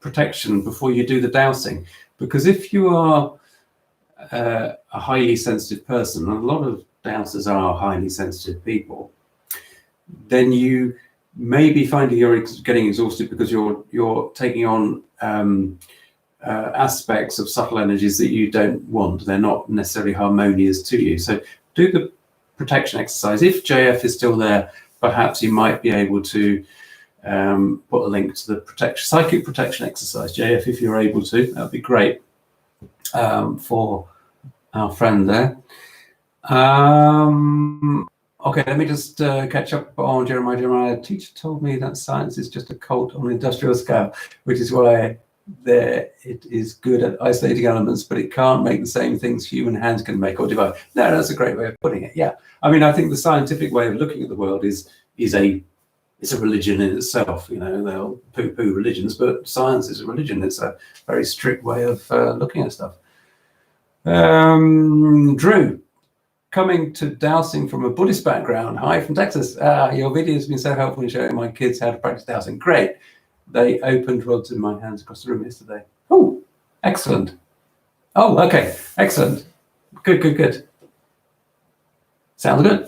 protection before you do the dowsing, because if you are a highly sensitive person, and a lot of dowsers are highly sensitive people, then you may be finding you're getting exhausted because you're taking on aspects of subtle energies that you don't want. They're not necessarily harmonious to you. So do the protection exercise. If JF is still there, perhaps you might be able to put a link to the psychic protection exercise. JF, if you're able to, that'd be great for our friend there. Okay, let me just catch up on Jeremiah. Jeremiah, a teacher told me that science is just a cult on an industrial scale, which is why it is good at isolating elements, but it can't make the same things human hands can make or divide. No, that's a great way of putting it. Yeah, I mean, I think the scientific way of looking at the world is a religion in itself. You know, they'll poo-poo religions, but science is a religion. It's a very strict way of looking at stuff. Drew, coming to dowsing from a Buddhist background. Hi from Texas. Your video has been so helpful in showing my kids how to practice dowsing. Great. They opened rods in my hands across the room yesterday. Oh, excellent. Oh, okay, excellent. Good. Sounds good.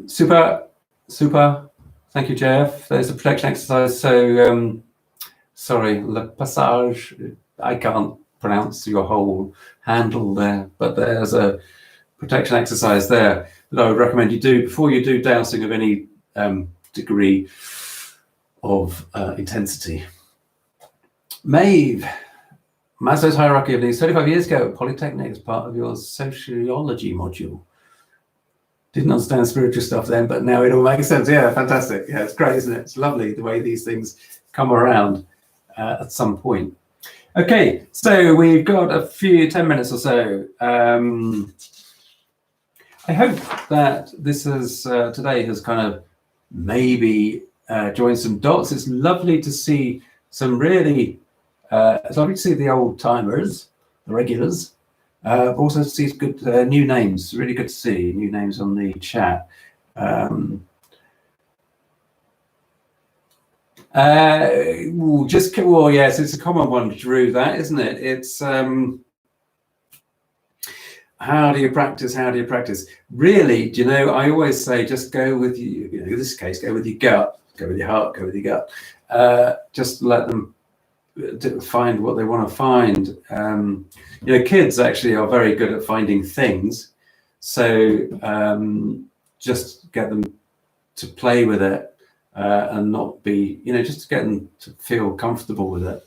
Super. Thank you, JF. There's a protection exercise. So, sorry, le passage. I can't pronounce your whole handle there, but there's a protection exercise there that I would recommend you do before you do dowsing of any degree of intensity. Maeve, Maslow's hierarchy of needs, 35 years ago at Polytechnic as part of your sociology module. Didn't understand spiritual stuff then, but now it all makes sense. Yeah, fantastic. Yeah, it's great, isn't it? It's lovely the way these things come around at some point. Okay, so we've got a few 10 minutes or so. I hope that this has today has kind of maybe joined some dots. It's lovely to see some really, it's lovely to see the old timers, the regulars, but also to see good new names. Really good to see new names on the chat. Well, yes, it's a common one, Drew, that, isn't it? It's how do you practice? Really, do you know, I always say just go with in this case, go with your gut, go with your heart, go with your gut. Just let them find what they want to find. Kids actually are very good at finding things. So just get them to play with it. And not be, just to get them to feel comfortable with it.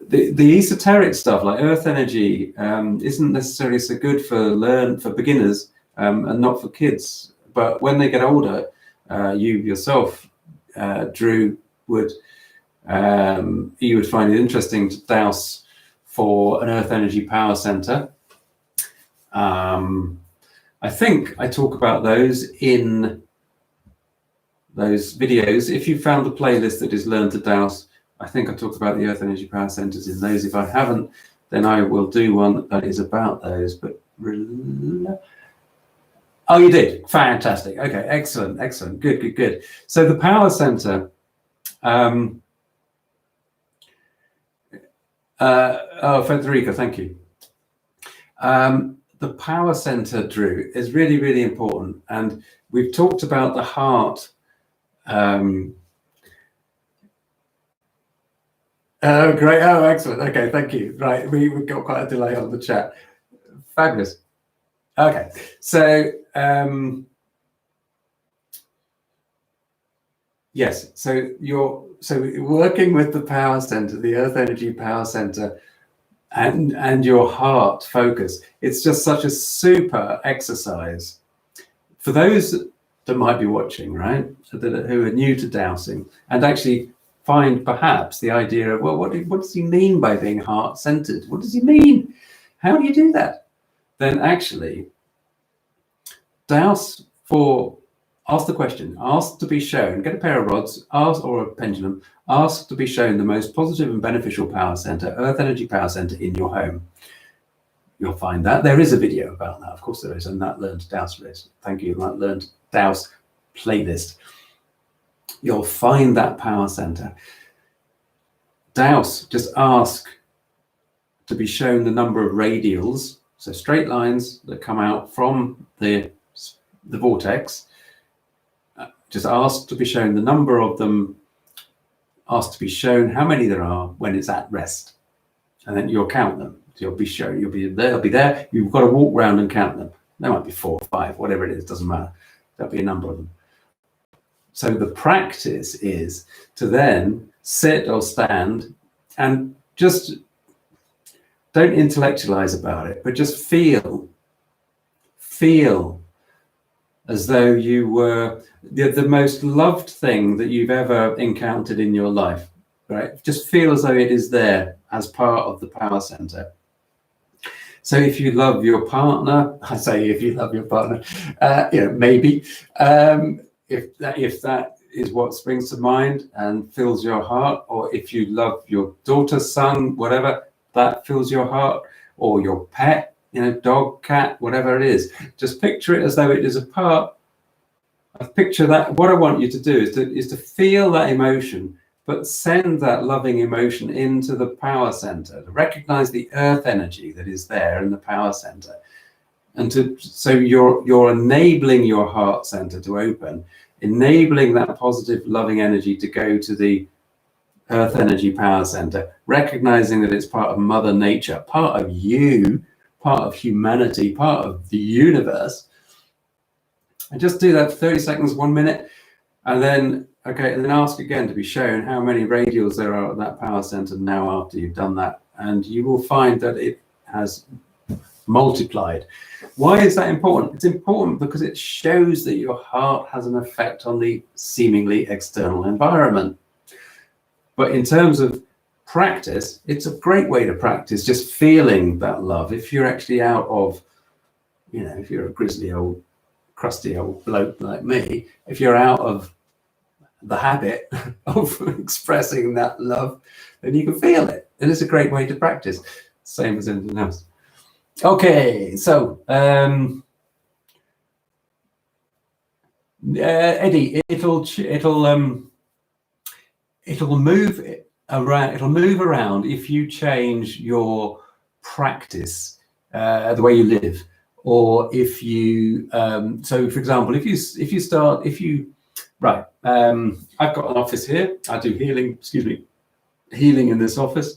The esoteric stuff like earth energy isn't necessarily so good for beginners and not for kids. But when they get older, you yourself, Drew, you would find it interesting to douse for an earth energy power center. I think I talk about those in those videos. If you found the playlist that is Learn to Dowse, I think I talked about the Earth Energy Power Centers in those. If I haven't, then I will do one that is about those. But oh, you did. Fantastic. Okay, excellent, excellent. Good, good, good. So the power center. Oh, Federica, thank you. The power center, Drew, is really, really important. And we've talked about the heart. Oh, great. Oh, excellent. Okay, thank you. Right, we've got quite a delay on the chat. Fabulous. Okay, so yes, so working with the power center, the Earth Energy Power Center, and your heart focus. It's just such a super exercise for those that might be watching, right? Who are new to dowsing and actually find perhaps the idea of, well, what does he mean by being heart-centered? What does he mean? How do you do that? Then actually, douse for, ask the question, ask to be shown, get a pair of rods, ask, or a pendulum, ask to be shown the most positive and beneficial power center, Earth Energy Power Center in your home. You'll find that. There is a video about that, of course there is, and that Learn to Dowse list. Thank you, that Learn to Dowse playlist. You'll find that power center. Dowse, just ask to be shown the number of radials, so straight lines that come out from the vortex. Just ask to be shown the number of them, ask to be shown how many there are when it's at rest, and then you'll count them. So you'll be shown, you'll be there. You've got to walk around and count them. There might be 4 or 5, whatever it is, doesn't matter. There'll be a number of them. So the practice is to then sit or stand and just don't intellectualize about it, but just feel as though you were the most loved thing that you've ever encountered in your life, right? Just feel as though it is there as part of the power center. So if you love your partner, I say if you love your partner, maybe, if that is what springs to mind and fills your heart, or if you love your daughter, son, whatever, that fills your heart, or your pet, dog, cat, whatever it is, just picture it as though it is a part of, picture that. What I want you to do is to feel that emotion, but send that loving emotion into the power center, to recognize the earth energy that is there in the power center. And so you're enabling your heart center to open, enabling that positive loving energy to go to the Earth Energy Power Center, recognizing that it's part of Mother Nature, part of you, part of humanity, part of the universe. And just do that for 30 seconds, 1 minute, and then ask again to be shown how many radials there are at that power center now after you've done that, and you will find that it has multiplied. Why is that important? It's important because it shows that your heart has an effect on the seemingly external environment. But in terms of practice, it's a great way to practice just feeling that love. If you're actually out of, if you're a grizzly old, crusty old bloke like me, if you're out of the habit of expressing that love, then you can feel it. And it's a great way to practice. Same as anything else. Okay, so Eddie, it'll move around if you change your practice, the way you live, or if you so for example, if you I've got an office here. I do healing in this office.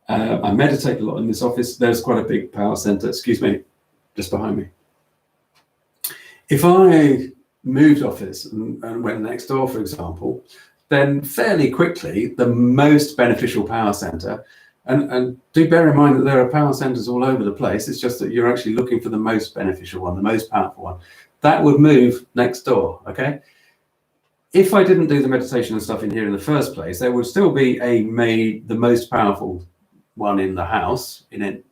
I meditate a lot in this office. There's quite a big power center, just behind me. If I moved office and went next door, for example, then fairly quickly, the most beneficial power center, and do bear in mind that there are power centers all over the place. It's just that you're actually looking for the most beneficial one, the most powerful one. That would move next door, okay? If I didn't do the meditation and stuff in here in the first place, there would still be the most powerful one in the house, in it,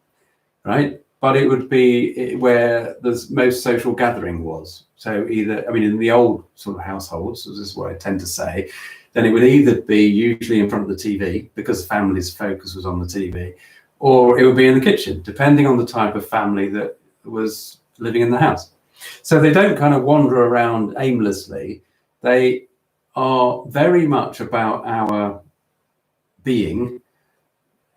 right? But it would be where the most social gathering was. So either, I mean, in the old sort of households, this is what I tend to say, then it would either be usually in front of the TV because family's focus was on the TV, or it would be in the kitchen, depending on the type of family that was living in the house. So they don't kind of wander around aimlessly. They are very much about our being,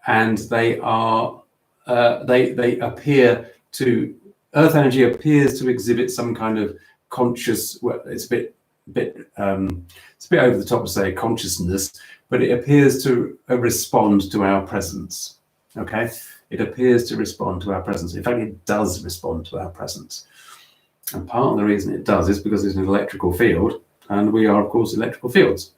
and they are they appear to, earth energy appears to exhibit some kind of conscious, well, it's a bit over the top to say consciousness, but it appears to respond to our presence. Okay, it appears to respond to our presence. In fact, it does respond to our presence, and part of the reason it does is because it's an electrical field, and we are, of course, electrical fields.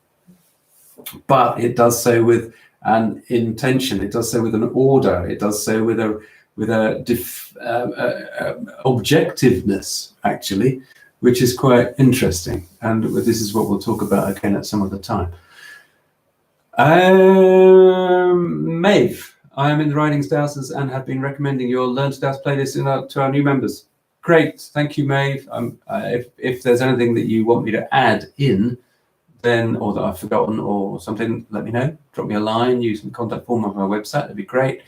But it does so with an intention. It does so with an order. It does so with a objectiveness, actually, which is quite interesting. And this is what we'll talk about again at some other time. Maeve, I am in the Writings Dowsers and have been recommending your Learn to Douse playlist to our new members. Great, thank you, Maeve. If there's anything that you want me to add in, then, or that I've forgotten or something, let me know. Drop me a line, use the contact form on my website, that'd be great.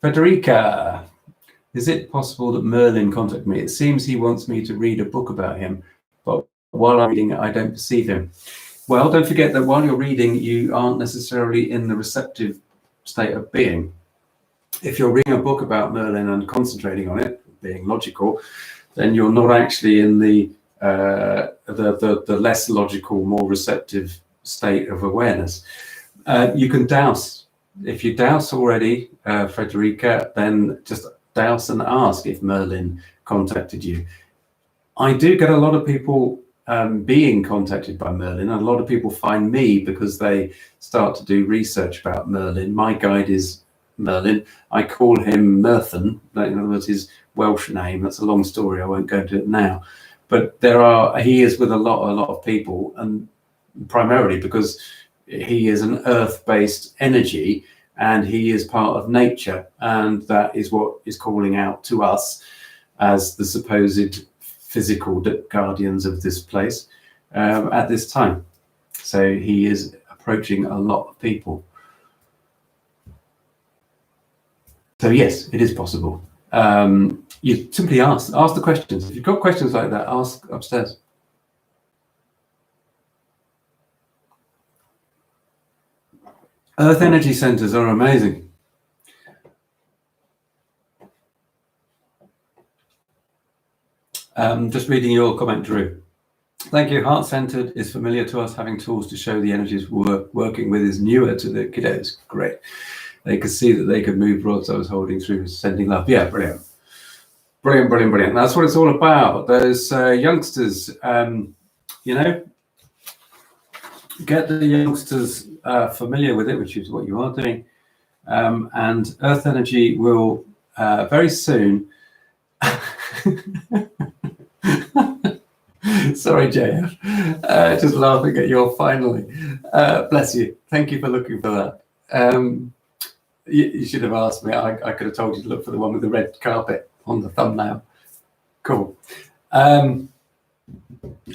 Federica, is it possible that Merlin contacted me? It seems he wants me to read a book about him, but while I'm reading it, I don't perceive him. Well, don't forget that while you're reading, you aren't necessarily in the receptive state of being. If you're reading a book about Merlin and concentrating on it, being logical, then you're not actually in the less logical, more receptive state of awareness. You can douse. If you douse already, Frederica, then just douse and ask if Merlin contacted you. I do get a lot of people being contacted by Merlin. A lot of people find me because they start to do research about Merlin. My guide is Merlin. I call him Merthin. In other words, his Welsh name. That's a long story. I won't go into it now. But he is with a lot of people, and primarily because he is an earth-based energy and he is part of nature, and that is what is calling out to us as the supposed physical guardians of this place at this time. So he is approaching a lot of people. So yes, it is possible. You simply ask the questions. If you've got questions like that, ask upstairs. Earth energy centers are amazing. Just reading your comment, Drew. Thank you. Heart-centered is familiar to us. Having tools to show the energies working with is newer to the kiddos. Great. They could see that they could move rods I was holding through sending love. Yeah, brilliant. Brilliant, brilliant, brilliant. That's what it's all about. Those youngsters, you know, get the youngsters familiar with it, which is what you are doing. And Earth energy will very soon. Sorry, JF. Just laughing at your finally. Bless you. Thank you for looking for that. You should have asked me. I could have told you to look for the one with the red carpet on the thumbnail. Cool. Earth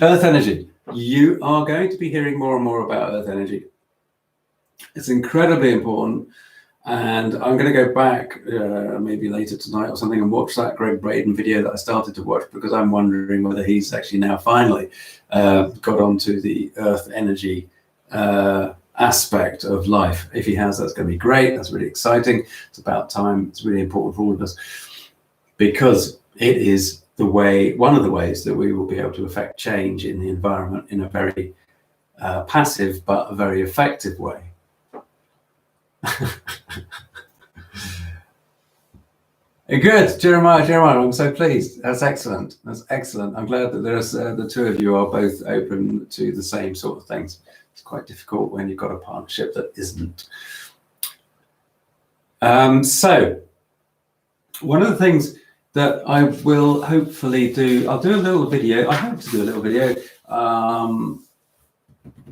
energy. You are going to be hearing more and more about Earth energy. It's incredibly important. And I'm going to go back maybe later tonight or something and watch that Greg Braden video that I started to watch, because I'm wondering whether he's actually now finally got onto the Earth energy aspect of life. If he has, that's going to be great. That's really exciting. It's about time. It's really important for all of us, because it is one of the ways that we will be able to affect change in the environment in a very passive but a very effective way. Good, Jeremiah, I'm so pleased. That's excellent. That's excellent. I'm glad that there's the two of you are both open to the same sort of things. It's quite difficult when you've got a partnership that isn't. So one of the things that I will hopefully do, I'll do a little video. I hope to do a little video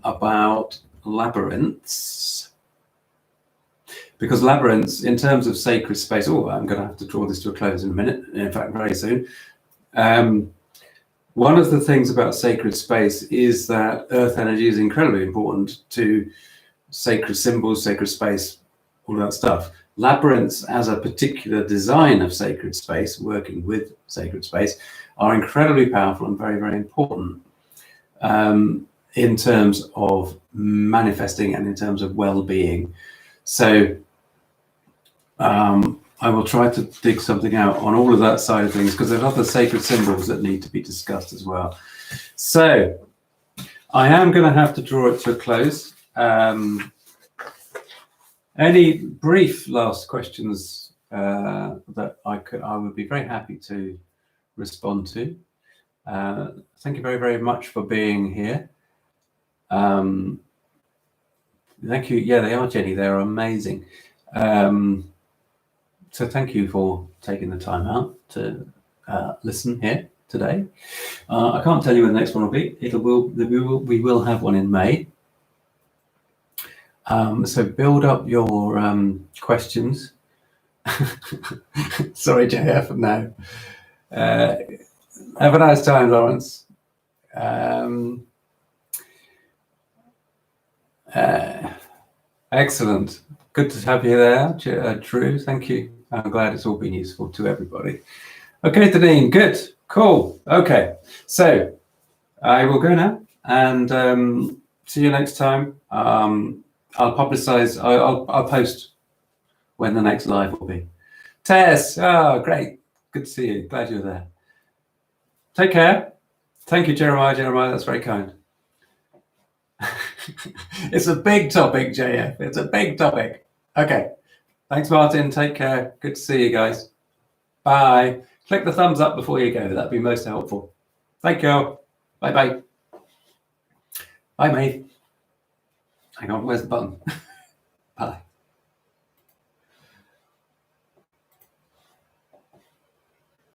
about labyrinths, because labyrinths, in terms of sacred space, I'm going to have to draw this to a close in a minute, in fact, very soon. One of the things about sacred space is that earth energy is incredibly important to sacred symbols, sacred space, all that stuff. Labyrinths as a particular design of sacred space, working with sacred space, are incredibly powerful and very, very important in terms of manifesting and in terms of well-being. So I will try to dig something out on all of that side of things, because there are other sacred symbols that need to be discussed as well. So I am going to have to draw it to a close. Any brief last questions that I would be very happy to respond to. Thank you very, very much for being here. Thank you. Yeah, they are, Jenny. They're amazing. So thank you for taking the time out to listen here today. I can't tell you when the next one will be. We will have one in May. So build up your questions. Sorry, JF, no. Have a nice time, Lawrence. Excellent. Good to have you there, Drew. Thank you. I'm glad it's all been useful to everybody. Okay, Deneen, good, cool. Okay, so I will go now and see you next time. I'll publicize, I'll post when the next live will be. Tess, oh, great. Good to see you. Glad you're there. Take care. Thank you, Jeremiah. Jeremiah, that's very kind. It's a big topic, JF. It's a big topic. Okay. Thanks, Martin. Take care. Good to see you guys. Bye. Click the thumbs up before you go. That'd be most helpful. Thank you. Bye-bye. Bye, mate. Hang on. Where's the button? Bye.